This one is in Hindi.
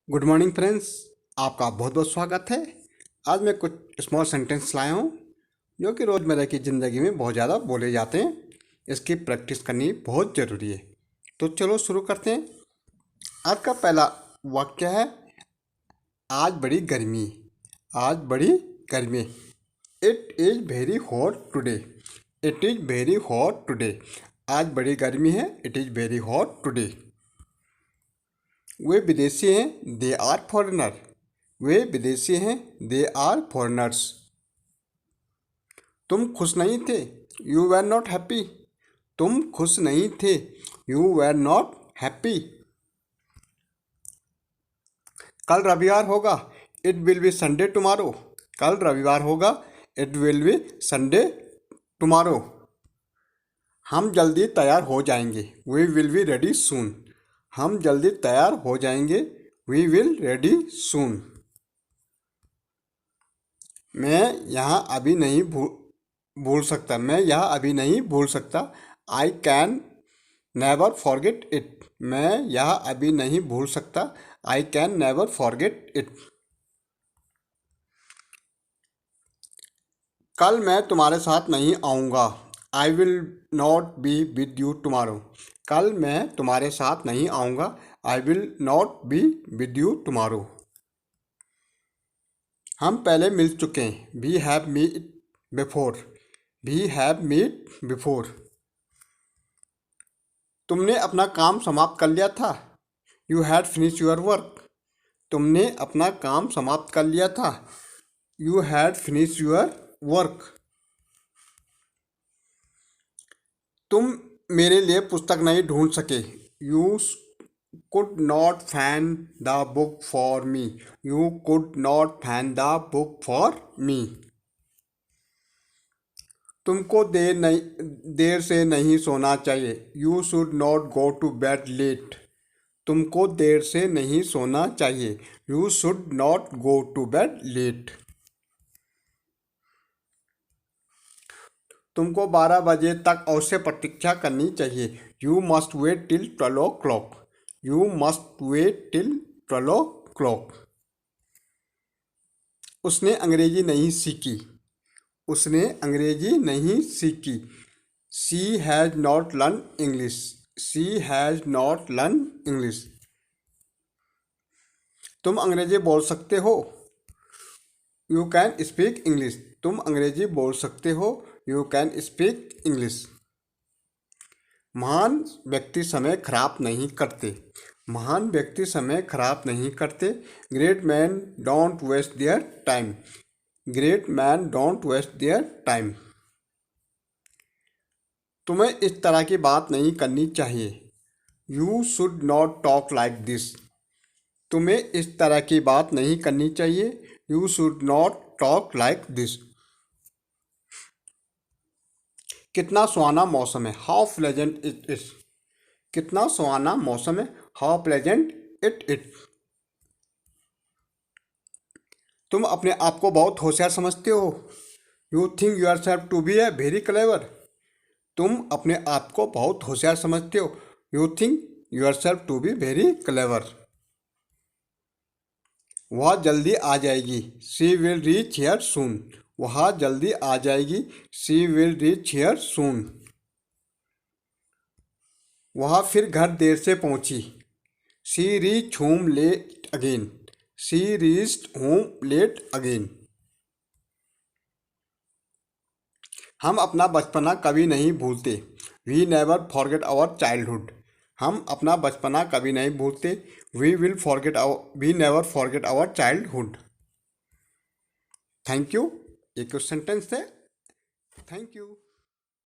Good morning friends. आपका बहुत बहुत स्वागत है। आज मैं कुछ स्मॉल सेंटेंस लाया हूँ जो कि रोज़मर्रा की ज़िंदगी में बहुत ज़्यादा बोले जाते हैं। इसकी प्रैक्टिस करनी बहुत ज़रूरी है। तो चलो शुरू करते हैं। आज का पहला वाक्य है, आज बड़ी गर्मी। आज बड़ी गर्मी। It is very hot today. It is very hot today. आज बड़ी गर्मी है। It is very hot today. वे विदेशी हैं, दे आर फॉरेनर। वे विदेशी हैं, दे आर फॉरेनर्स। तुम खुश नहीं थे, यू वर नॉट हैप्पी। तुम खुश नहीं थे, यू वर नॉट हैप्पी। कल रविवार होगा, it will be Sunday tomorrow. कल रविवार होगा, it will be Sunday tomorrow. हम जल्दी तैयार हो जाएंगे, we will be ready soon. हम जल्दी तैयार हो जाएंगे, वी विल रेडी सून। मैं यहाँ अभी नहीं भूल सकता। मैं यह अभी नहीं भूल सकता। I can never forget it. मैं यह अभी नहीं भूल सकता। I can never forget it. कल मैं तुम्हारे साथ नहीं आऊँगा। I will not be with you tomorrow. कल मैं तुम्हारे साथ नहीं आऊँगा। I will not be with you tomorrow. हम पहले मिल चुके हैं, we have meet before. We have meet before. तुमने अपना काम समाप्त कर लिया था, you had finish your work. तुमने अपना काम समाप्त कर लिया था, you had finish your work. तुम मेरे लिए पुस्तक नहीं ढूंढ सके, you could not find the book for me. You could not find the book for me. तुमको देर से नहीं सोना चाहिए, you should not go to bed late. तुमको देर से नहीं सोना चाहिए, you should not go to bed late. तुमको 12 बजे तक अवश्य प्रतीक्षा करनी चाहिए, you must wait till 12 o'clock। You must wait till 12 o'clock। उसने अंग्रेजी नहीं सीखी। उसने अंग्रेजी नहीं सीखी, she has not learn English. She has not learn English. तुम अंग्रेजी बोल सकते हो, यू कैन स्पीक इंग्लिश। तुम अंग्रेजी बोल सकते हो, यू कैन स्पीक इंग्लिश। महान व्यक्ति समय खराब नहीं करते। महान व्यक्ति समय खराब नहीं करते। Great man don't waste their time. Great man don't waste their time. तुम्हें इस तरह की बात नहीं करनी चाहिए, you should not talk like this. तुम्हें इस तरह की बात नहीं करनी चाहिए, you should not talk like this. कितना सुहाना मौसम है, हाउ प्लेजेंट इट इज। कितना सुहाना मौसम है, हाउ प्लेजेंट इट इज। तुम अपने आप को बहुत होशियार समझते हो, you think yourself to be a very clever. तुम अपने आप को बहुत होशियार समझते हो, you think yourself to be very clever. वह जल्दी आ जाएगी, she will reach here soon. वह जल्दी आ जाएगी, she will reach here soon. वह फिर घर देर से पहुंची, she reach home late again. She reached home late again. हम अपना बचपना कभी नहीं भूलते, we never forget our childhood. हम अपना बचपना कभी नहीं भूलते, we never forget our childhood. Thank you. एक सेंटेंस है। Thank you.